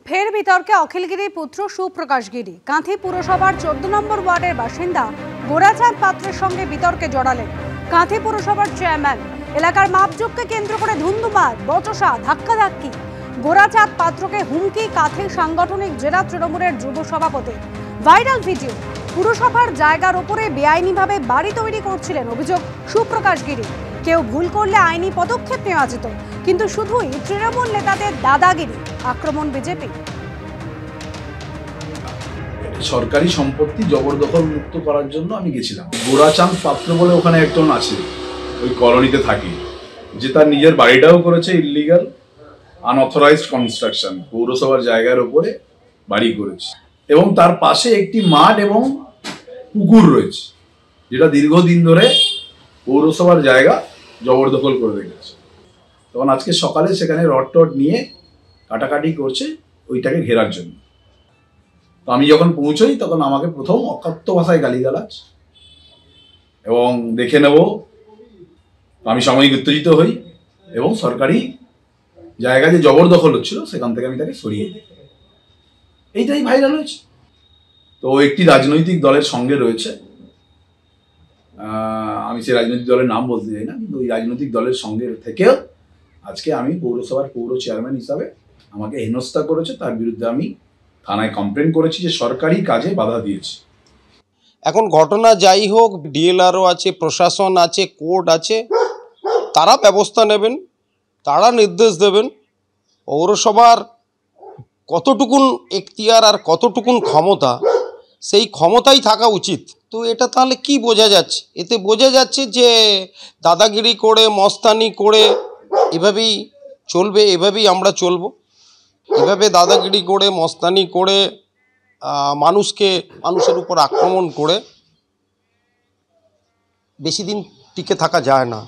ফের বিতর্কে অখিলগিরি পুত্র সুপ্রকাশ গিরি। কাঁথি পুরসভার 14 নম্বর ওয়ার্ডের বাসিন্দা গোরাচাঁদ পাত্রের সঙ্গে বিতর্কে জড়ালেন কাঁথি পুরসভার চেয়ারম্যান। এলাকার মাপজোককে কেন্দ্র করে ধুন্ধুমার, বচসা, ধাক্কাধাক্কি। গোরাচাঁদ পাত্রকে হুমকি কাঁথি সাংগঠনিক জেলা তৃণমূলের যুব সভাপতি। Viral video. পুরসভার জায়গার ওপরে বেআইনিভাবে বাড়ি তৈরি করছিলেন অভিযোগ সুপ্রকাশ গিরি। কেউ ভুল করলে আইনি পদক্ষেপ নেওয়া যেত, কিন্তু শুধুই তৃণমূল নেতাদের দাদাগিরি। আক্রমণ বিজেপি। সরকারি সম্পত্তি জবরদখল মুক্ত করার জন্য আমি গেছিলাম। গোরাচাঁদ পাত্র বলে ওখানে একজন আছে, ওই কলোনিতে থাকি, যে তার নিজের বাড়িটাও করেছে ইললিগাল আনঅথরাইজড কনস্ট্রাকশন, পৌরসভার জায়গার উপরে বাড়ি করেছে, এবং তার পাশে একটি মাঠ এবং পুকুর রয়েছে, যেটা দীর্ঘদিন ধরে পৌরসভার জায়গা জবরদখল করে রেখেছে। তখন আজকে সকালে সেখানে রড টড নিয়ে কাটাকাটি করছে ওইটাকে ঘেরার জন্য। তো আমি যখন পৌঁছই তখন আমাকে প্রথম অকথ্য ভাষায় গালিগালাজ, এবং দেখে নেব, আমি সাময়িক উত্তেজিত হই এবং সরকারি জায়গা যে জবরদখল হচ্ছিল সেখান থেকে আমি তাকে সরিয়ে দিই। এইটাই ভাইরাল হয়েছে। তো একটি রাজনৈতিক দলের সঙ্গে রয়েছে, আমি সেই রাজনৈতিক দলের নাম বলতে চাই না, কিন্তু ওই রাজনৈতিক দলের সঙ্গে থেকেও আজকে আমি পৌরসভার পৌর চেয়ারম্যান হিসাবে আমাকে হেনস্থা করেছে। তার বিরুদ্ধে আমি থানায় কমপ্লেন করেছি যে সরকারি কাজে বাধা দিয়েছে। এখন ঘটনা যাই হোক, ডিএলআরও আছে, প্রশাসন আছে, কোর্ট আছে, তারা ব্যবস্থা নেবেন, তারা নির্দেশ দেবেন। পৌরসভার কতটুকুন এখতিয়ার আর কতটুকুন ক্ষমতা, সেই ক্ষমতাই থাকা উচিত। তো এটা তাহলে কি বোঝা যাচ্ছে? এতে বোঝা যাচ্ছে যে দাদাগিরি করে, মস্তানি করে এভাবেই চলবে, এভাবেই আমরা চলবো। এভাবে দাদাগিরি করে, মস্তানি করে, মানুষের উপর আক্রমণ করে বেশি দিন টিকে থাকা যায় না।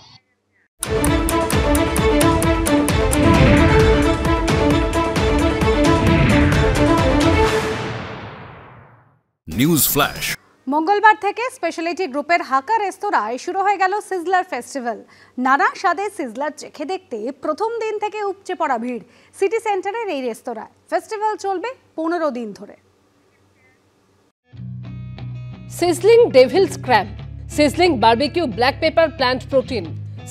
News flash. মঙ্গলবার থেকে স্পেশালিটি গ্রুপের হাকা রেস্তোরাঁয় শুরু হয়ে গেল সিজলার ফেস্টিভ্যাল। নানা স্বাদের সিজলার চেখে দেখতে প্রথম দিন থেকে উপচে পড়া ভিড় সিটি সেন্টারের এই রেস্তোরাঁয়। ফেস্টিভ্যাল চলবে 15 দিন ধরে। Sizzling Devil's crab, sizzling barbecue black pepper plant protein,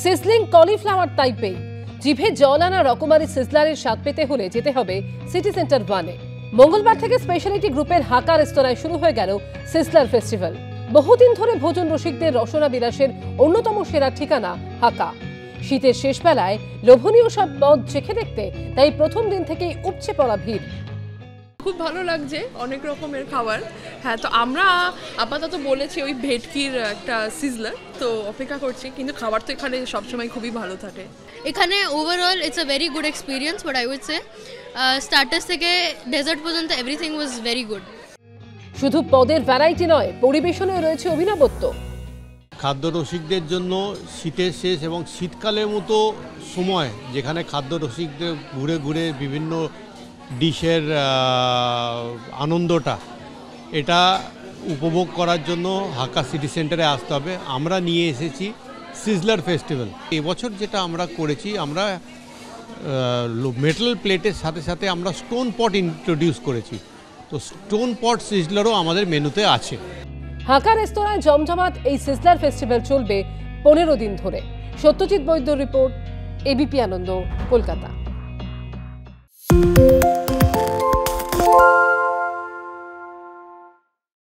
sizzling cauliflower Taipei. জিভে জল আনা রকমারি সিজলারের স্বাদ পেতে হলে যেতে হবে সিটি সেন্টার 1-এ। মঙ্গলবার থেকে স্পেশালিটি গ্রুপের হাকা রেস্তোরাঁয় শুরু হয়ে গেল সিজলার ফেস্টিভ্যাল। বহুদিন ধরে ভোজন রসিকদের রসনা বিলাসের অন্যতম সেরা ঠিকানা হাকা। শীতের শেষ বেলায় লোভনীয় সব পদ চেখে দেখতে তাই প্রথম দিন থেকেই উপচে পড়া ভিড়। খুব ভালো লাগছে, অনেক রকমের খাবার। হ্যাঁ, তো আমরা আপাতত বলেছি ওই ভেটকির একটা সিজলার, তো অপেক্ষা করছি, কিন্তু খাবার তো এখানে সবসময় খুবই ভালো থাকে। এখানে overall it's a very good experience, but I would say starters থেকে ডেজার্ট পর্যন্ত এভরিথিং ওয়াজ ভেরি গুড। শুধু পদের ভ্যারাইটি নয়, পরিবেশনেও রয়েছে অভিনবত্ব। খাদ্য রসিকদের জন্য শীতের শেষ এবং শীতকালের মতো সময়, যেখানে খাদ্য রসিকদের ঘুরে ঘুরে বিভিন্ন ডিশের আনন্দটা এটা উপভোগ করার জন্য হাকা সিটি সেন্টারে আসতে হবে। আমরা নিয়ে এসেছি সিজলার ফেস্টিভ্যাল। এবছর যেটা আমরা করেছি, আমরা মেটাল প্লেটের সাথে সাথে আমরা স্টোন পট ইন্ট্রোডিউস করেছি। তো স্টোন পট সিজলারও আমাদের মেনুতে আছে। হাকা রেস্তোরাঁয় জমজমাট এই সিজলার ফেস্টিভ্যাল চলবে 15 দিন ধরে। সত্যজিৎ বৈদ্যর রিপোর্ট, এবিপি আনন্দ, কলকাতা।